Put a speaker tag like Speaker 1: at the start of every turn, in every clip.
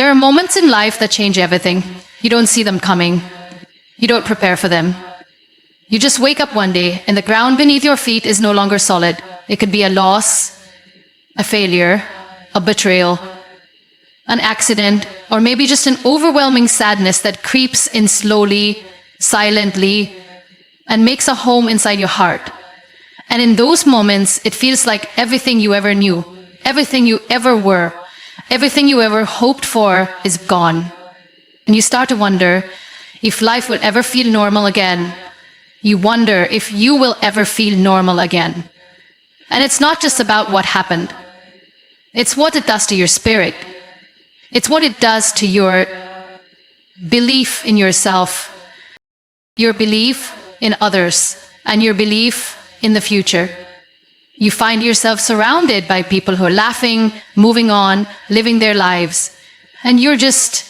Speaker 1: There are moments in life that change everything. You don't see them coming. You don't prepare for them. You just wake up one day and the ground beneath your feet is no longer solid. It could be a loss, a failure, a betrayal, an accident, or maybe just an overwhelming sadness that creeps in slowly, silently, and makes a home inside your heart. And in those moments, it feels like everything you ever knew, everything you ever were, everything you ever hoped for is gone. And you start to wonder if life will ever feel normal again. You wonder if you will ever feel normal again. And it's not just about what happened. It's what it does to your spirit. It's what it does to your belief in yourself, your belief in others, and your belief in the future. You find yourself surrounded by people who are laughing, moving on, living their lives, and you're just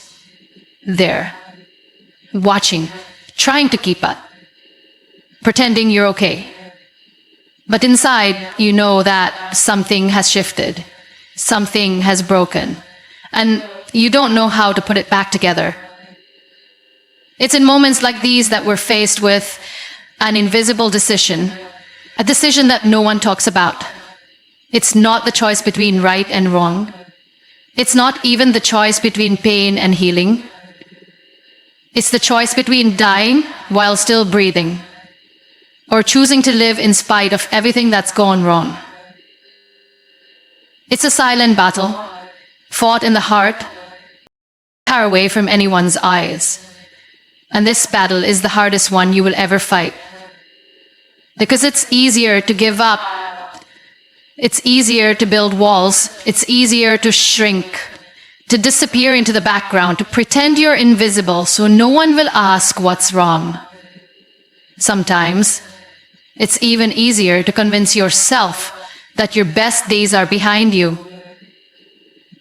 Speaker 1: there, watching, trying to keep up, pretending you're okay. But inside, you know that something has shifted, something has broken, and you don't know how to put it back together. It's in moments like these that we're faced with an invisible decision, a decision that no one talks about. It's not the choice between right and wrong. It's not even the choice between pain and healing. It's the choice between dying while still breathing, or choosing to live in spite of everything that's gone wrong. It's a silent battle, fought in the heart, far away from anyone's eyes. And this battle is the hardest one you will ever fight. Because it's easier to give up. It's easier to build walls. It's easier to shrink, to disappear into the background, to pretend you're invisible so no one will ask what's wrong. Sometimes, it's even easier to convince yourself that your best days are behind you,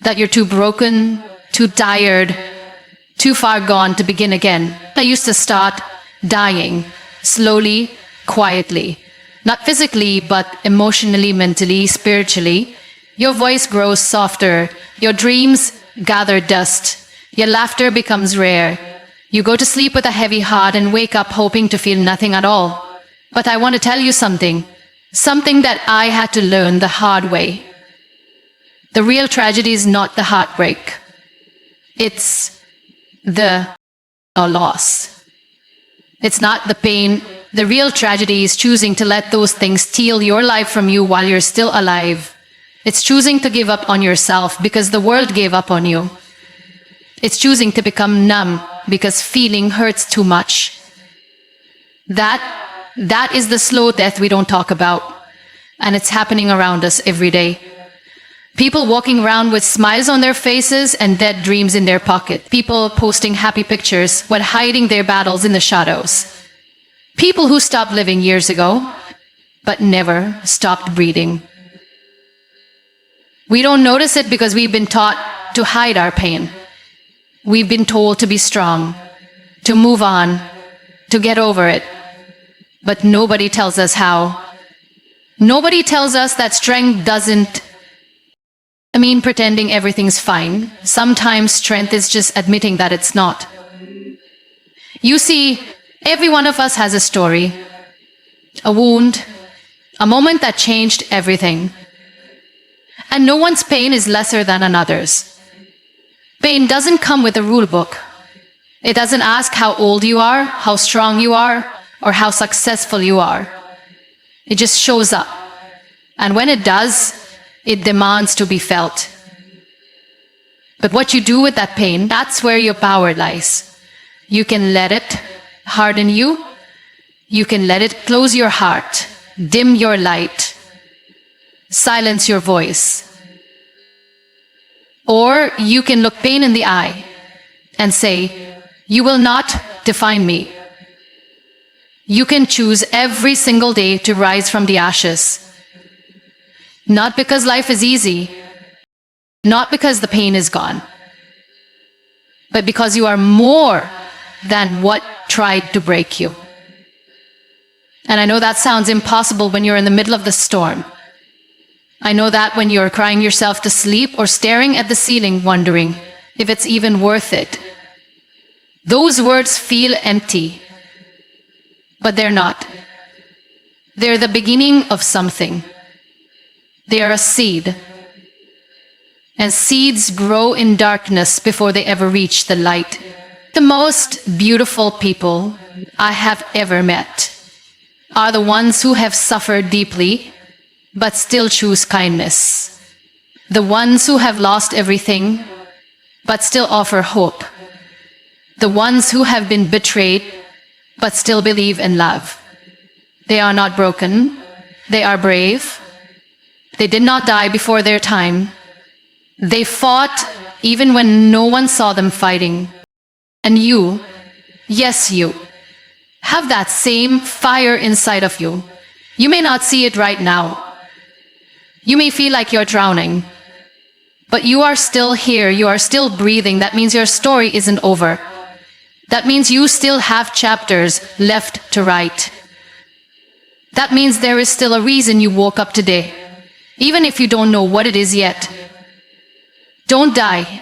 Speaker 1: that you're too broken, too tired, too far gone to begin again. I used to start dying, slowly, quietly. Not physically, but emotionally, mentally, spiritually. Your voice grows softer, your dreams gather dust, your laughter becomes rare. You go to sleep with a heavy heart and wake up hoping to feel nothing at all. But I want to tell you something that I had to learn the hard way. The real tragedy is not the heartbreak. It's the loss. It's not the pain. The real tragedy is choosing to let those things steal your life from you while you're still alive. It's choosing to give up on yourself because the world gave up on you. It's choosing to become numb because feeling hurts too much. That is the slow death we don't talk about. And it's happening around us every day. People walking around with smiles on their faces and dead dreams in their pocket. People posting happy pictures while hiding their battles in the shadows. People who stopped living years ago, but never stopped breathing. We don't notice it because we've been taught to hide our pain. We've been told to be strong, to move on, to get over it. But nobody tells us how. Nobody tells us that strength doesn't mean pretending everything's fine. Sometimes strength is just admitting that it's not. You see, every one of us has a story, a wound, a moment that changed everything. And no one's pain is lesser than another's. Pain doesn't come with a rule book. It doesn't ask how old you are, how strong you are, or how successful you are. It just shows up. And when it does, it demands to be felt. But what you do with that pain, that's where your power lies. You can let it harden you. You can let it close your heart, dim your light, silence your voice. Or you can look pain in the eye and say, you will not define me. You can choose every single day to rise from the ashes. Not because life is easy, not because the pain is gone, but because you are more than what tried to break you. And I know that sounds impossible when you're in the middle of the storm. I know that when you're crying yourself to sleep or staring at the ceiling wondering if it's even worth it. Those words feel empty, but they're not. They're the beginning of something. They are a seed. And seeds grow in darkness before they ever reach the light. The most beautiful people I have ever met are the ones who have suffered deeply, but still choose kindness. The ones who have lost everything, but still offer hope. The ones who have been betrayed, but still believe in love. They are not broken. They are brave. They did not die before their time. They fought even when no one saw them fighting. And you, yes you, have that same fire inside of you. You may not see it right now. You may feel like you're drowning. But you are still here. You are still breathing. That means your story isn't over. That means you still have chapters left to write. That means there is still a reason you woke up today, even if you don't know what it is yet. Don't die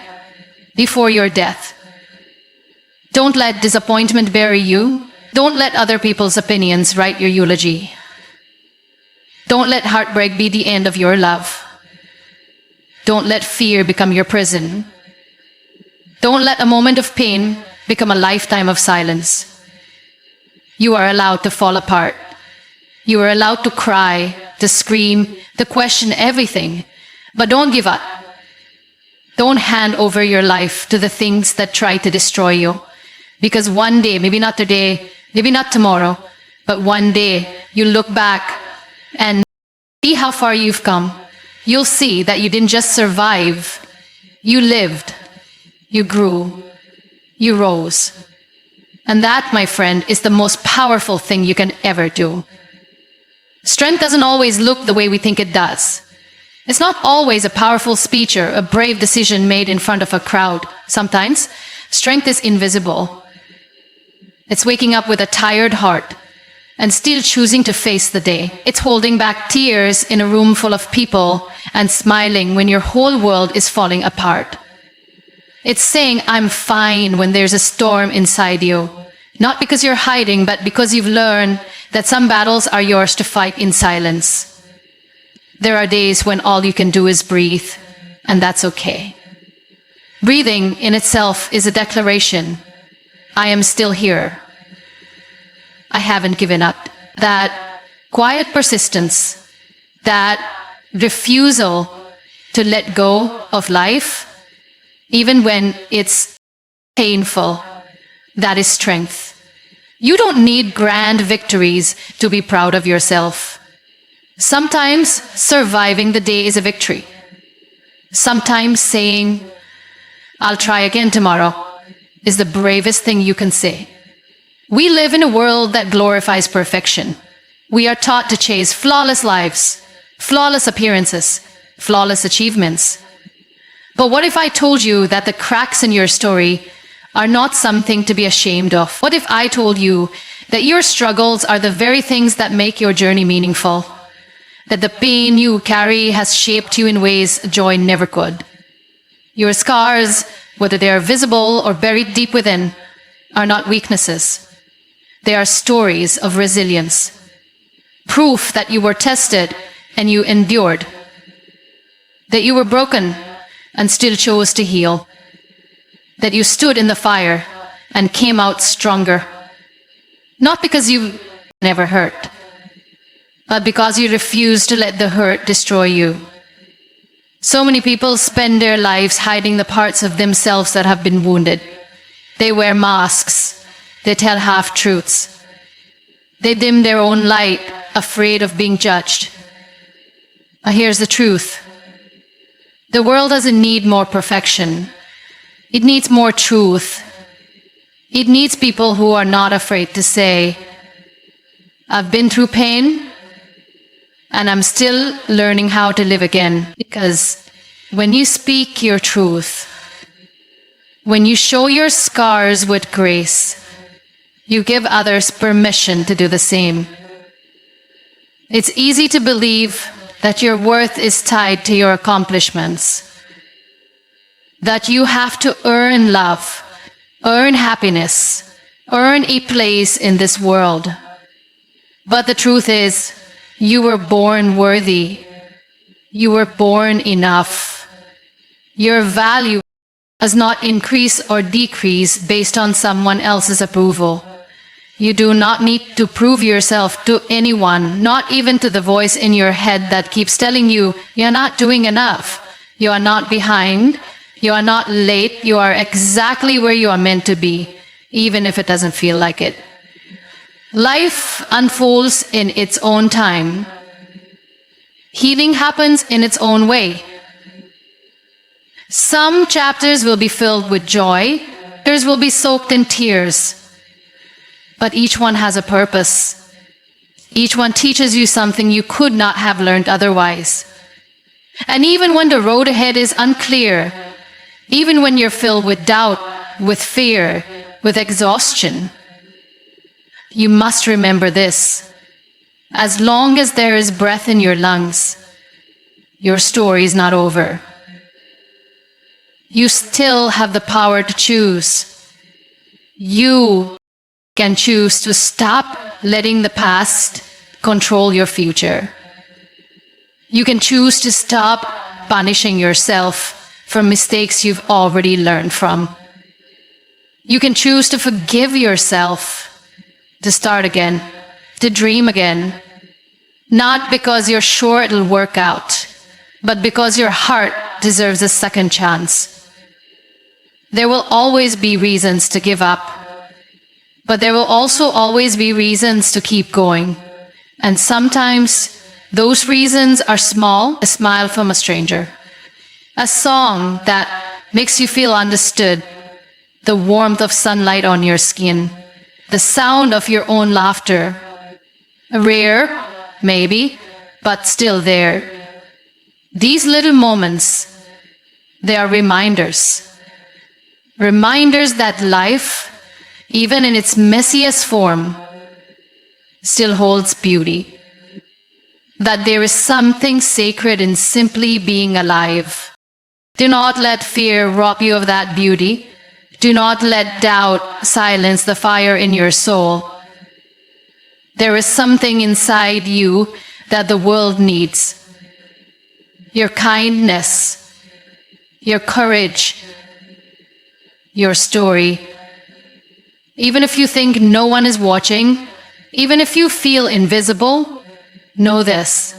Speaker 1: before your death. Don't let disappointment bury you. Don't let other people's opinions write your eulogy. Don't let heartbreak be the end of your love. Don't let fear become your prison. Don't let a moment of pain become a lifetime of silence. You are allowed to fall apart. You are allowed to cry, to scream, to question everything. But don't give up. Don't hand over your life to the things that try to destroy you. Because one day, maybe not today, maybe not tomorrow, but one day you look back and see how far you've come. You'll see that you didn't just survive. You lived. You grew. You rose. And that, my friend, is the most powerful thing you can ever do. Strength doesn't always look the way we think it does. It's not always a powerful speech or a brave decision made in front of a crowd. Sometimes, strength is invisible. It's waking up with a tired heart and still choosing to face the day. It's holding back tears in a room full of people and smiling when your whole world is falling apart. It's saying, I'm fine when there's a storm inside you. Not because you're hiding, but because you've learned that some battles are yours to fight in silence. There are days when all you can do is breathe, and that's okay. Breathing in itself is a declaration. I am still here. I haven't given up. That quiet persistence, that refusal to let go of life, even when it's painful, that is strength. You don't need grand victories to be proud of yourself. Sometimes surviving the day is a victory. Sometimes saying, I'll try again tomorrow, is the bravest thing you can say. We live in a world that glorifies perfection. We are taught to chase flawless lives, flawless appearances, flawless achievements. But what if I told you that the cracks in your story are not something to be ashamed of? What if I told you that your struggles are the very things that make your journey meaningful? That the pain you carry has shaped you in ways joy never could. Your scars, whether they are visible or buried deep within, are not weaknesses. They are stories of resilience. Proof that you were tested and you endured. That you were broken and still chose to heal. That you stood in the fire and came out stronger. Not because you never hurt, but because you refused to let the hurt destroy you. So many people spend their lives hiding the parts of themselves that have been wounded. They wear masks. They tell half-truths. They dim their own light, afraid of being judged. But here's the truth. The world doesn't need more perfection. It needs more truth. It needs people who are not afraid to say, I've been through pain, and I'm still learning how to live again. Because when you speak your truth, when you show your scars with grace, you give others permission to do the same. It's easy to believe that your worth is tied to your accomplishments. that you have to earn love, earn happiness, earn a place in this world. But the truth is, you were born worthy. You were born enough. Your value does not increase or decrease based on someone else's approval. You do not need to prove yourself to anyone, not even to the voice in your head that keeps telling you, you're not doing enough. You are not behind. You are not late. You are exactly where you are meant to be, even if it doesn't feel like it. Life unfolds in its own time. Healing happens in its own way. Some chapters will be filled with joy, others will be soaked in tears. But each one has a purpose. Each one teaches you something you could not have learned otherwise. And even when the road ahead is unclear, even when you're filled with doubt, with fear, with exhaustion, you must remember this. As long as there is breath in your lungs, your story is not over. You still have the power to choose. You can choose to stop letting the past control your future. You can choose to stop punishing yourself for mistakes you've already learned from. You can choose to forgive yourself, to start again, to dream again, not because you're sure it'll work out, but because your heart deserves a second chance. There will always be reasons to give up, but there will also always be reasons to keep going. And sometimes those reasons are small, a smile from a stranger, a song that makes you feel understood, the warmth of sunlight on your skin, the sound of your own laughter. Rare, maybe, but still there. These little moments, they are reminders. Reminders that life, even in its messiest form, still holds beauty. That there is something sacred in simply being alive. Do not let fear rob you of that beauty. Do not let doubt silence the fire in your soul. There is something inside you that the world needs. Your kindness, your courage, your story. Even if you think no one is watching, even if you feel invisible, know this.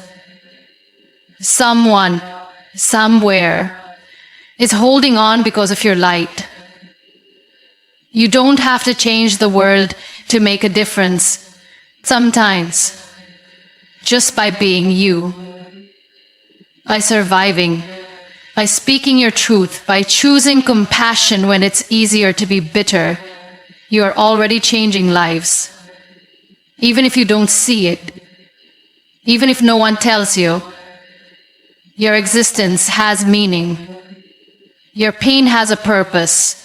Speaker 1: Someone, somewhere, is holding on because of your light. You don't have to change the world to make a difference. Sometimes, just by being you, by surviving, by speaking your truth, by choosing compassion when it's easier to be bitter, you are already changing lives. Even if you don't see it, even if no one tells you, your existence has meaning. Your pain has a purpose.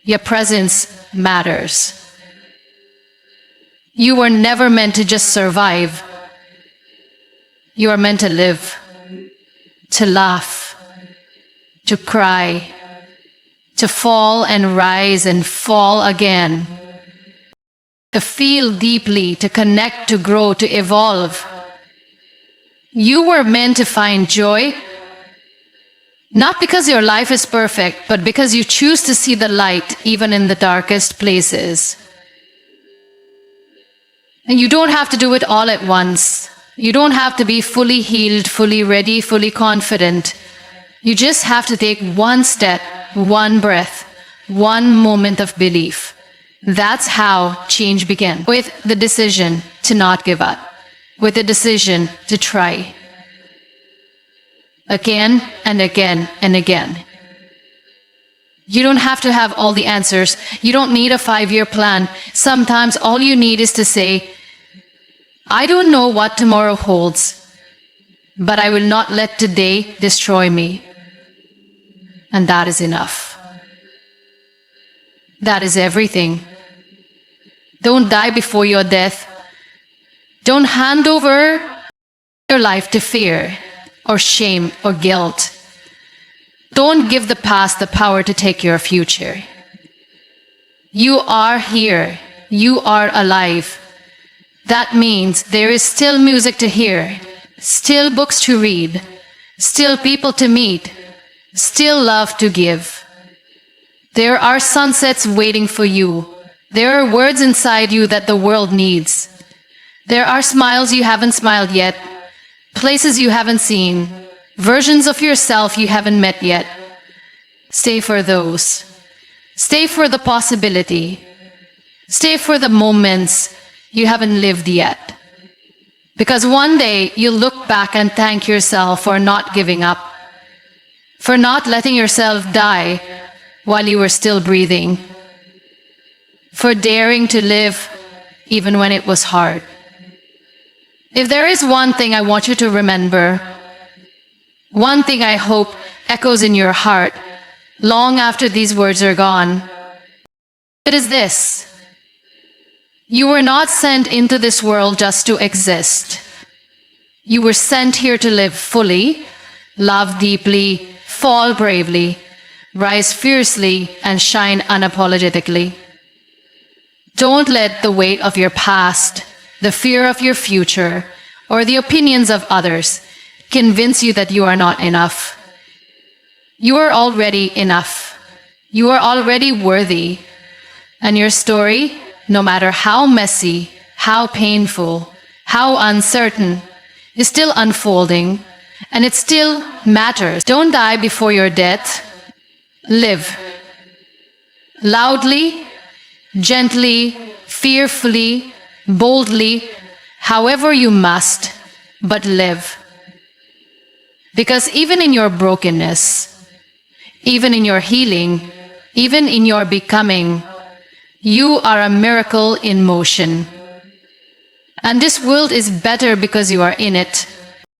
Speaker 1: Your presence matters. You were never meant to just survive. You are meant to live, to laugh, to cry, to fall and rise and fall again, to feel deeply, to connect, to grow, to evolve. You were meant to find joy, not because your life is perfect, but because you choose to see the light even in the darkest places. And you don't have to do it all at once. You don't have to be fully healed, fully ready, fully confident. You just have to take one step, one breath, one moment of belief. That's how change began, with the decision to not give up, with the decision to try. Again and again and again. You don't have to have all the answers. You don't need a 5-year plan. Sometimes all you need is to say, I don't know what tomorrow holds, but I will not let today destroy me. And that is enough. That is everything. Don't die before your death. Don't hand over your life to fear or shame or guilt. Don't give the past the power to take your future. You are here. You are alive. That means there is still music to hear, still books to read, still people to meet, still love to give. There are sunsets waiting for you. There are words inside you that the world needs. There are smiles you haven't smiled yet, places you haven't seen, versions of yourself you haven't met yet. Stay for those. Stay for the possibility. Stay for the moments you haven't lived yet. Because one day you'll look back and thank yourself for not giving up, for not letting yourself die while you were still breathing, for daring to live even when it was hard. If there is one thing I want you to remember, one thing I hope echoes in your heart long after these words are gone, it is this. You were not sent into this world just to exist. You were sent here to live fully, love deeply, fall bravely, rise fiercely, and shine unapologetically. Don't let the weight of your past, the fear of your future, or the opinions of others convince you that you are not enough. You are already enough. You are already worthy. And your story, no matter how messy, how painful, how uncertain, is still unfolding, and it still matters. Don't die before your death. Live. Loudly, gently, fearfully, boldly, however you must, but live. Because even in your brokenness, even in your healing, even in your becoming, you are a miracle in motion. And this world is better because you are in it.